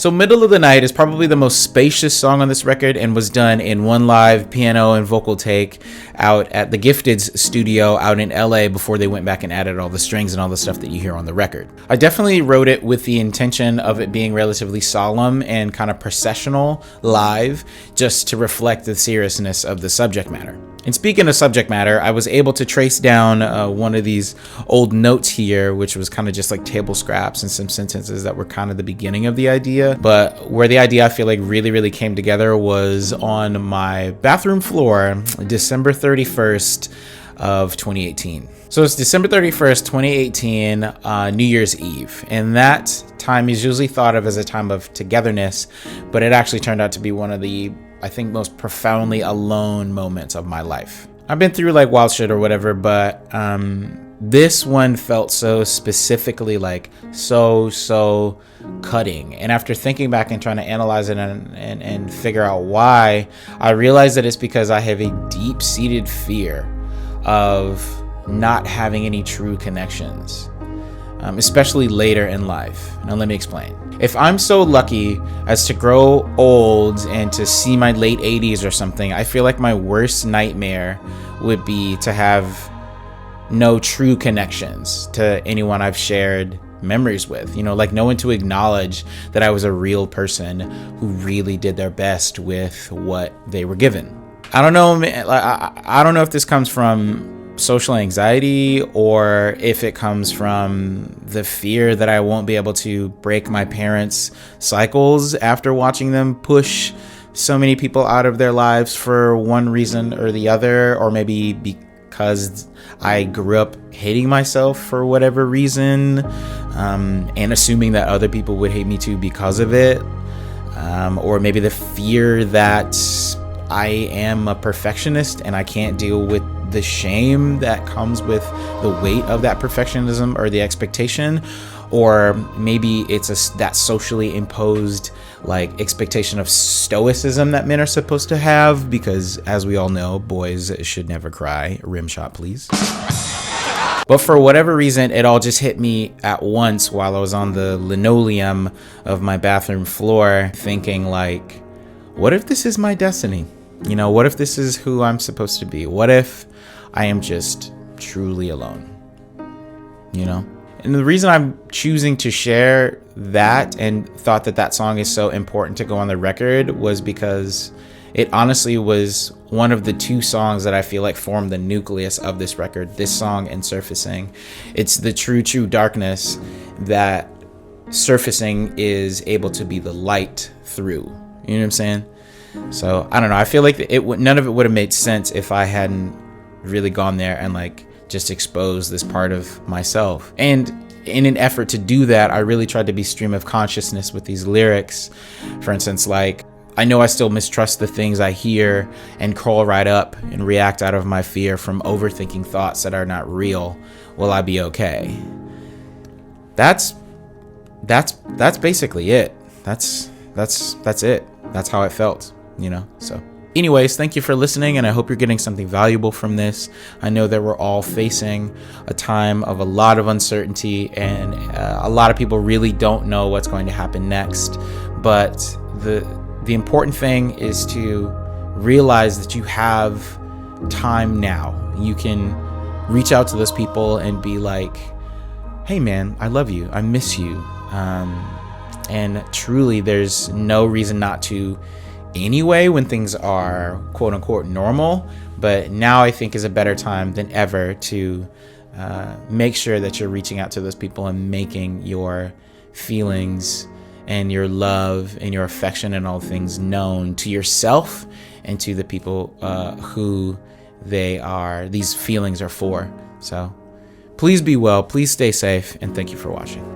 So Middle of the Night is probably the most spacious song on this record and was done in one live piano and vocal take out at the Gifted's studio out in LA before they went back and added all the strings and all the stuff that you hear on the record. I definitely wrote it with the intention of it being relatively solemn and kind of processional live, just to reflect the seriousness of the subject matter. And speaking of subject matter, I was able to trace down one of these old notes here, which was kind of just like table scraps and some sentences that were kind of the beginning of the idea. But where the idea I feel like really came together was on my bathroom floor, December 31st of 2018. So it's December 31st, 2018, New Year's Eve. And that time is usually thought of as a time of togetherness, but it actually turned out to be one of the, I think, most profoundly alone moments of my life. I've been through like wild shit or whatever, but this one felt so specifically like so cutting. And after thinking back and trying to analyze it and figure out why, I realized that it's because I have a deep-seated fear of not having any true connections, especially later in life. Now let me explain. If I'm so lucky as to grow old and to see my late 80s or something, I feel like my worst nightmare would be to have no true connections to anyone I've shared memories with, like no one to acknowledge that I was a real person who really did their best with what they were given. I don't know, I don't know if this comes from social anxiety or if it comes from the fear that I won't be able to break my parents' cycles after watching them push so many people out of their lives for one reason or the other, or maybe because I grew up hating myself for whatever reason, and assuming that other people would hate me too because of it, or maybe the fear that I am a perfectionist and I can't deal with the shame that comes with the weight of that perfectionism or the expectation, or maybe it's that socially imposed like expectation of stoicism that men are supposed to have, because as we all know, boys should never cry. Rim shot, please. But for whatever reason, it all just hit me at once while I was on the linoleum of my bathroom floor, thinking like, what if this is my destiny? What if this is who I'm supposed to be? What if I am just truly alone? And the reason I'm choosing to share that and thought that song is so important to go on the record was because it honestly was one of the two songs that I feel like formed the nucleus of this record, this song and Surfacing. It's the true darkness that Surfacing is able to be the light through. You know what I'm saying? So I don't know. I feel like none of it would have made sense if I hadn't really gone there and like just exposed this part of myself. And in an effort to do that, I really tried to be stream of consciousness with these lyrics. For instance, like, I know I still mistrust the things I hear and crawl right up and react out of my fear from overthinking thoughts that are not real. Will I be okay? That's basically it. That's it. That's how it felt, so. Anyways, thank you for listening, and I hope you're getting something valuable from this. I know that we're all facing a time of a lot of uncertainty, and a lot of people really don't know what's going to happen next. But the important thing is to realize that you have time now. You can reach out to those people and be like, hey man, I love you. I miss you. And truly, there's no reason not to anyway when things are quote unquote normal, but now I think is a better time than ever to make sure that you're reaching out to those people and making your feelings and your love and your affection and all things known to yourself and to the people who these feelings are for. So please be well, please stay safe, and thank you for watching.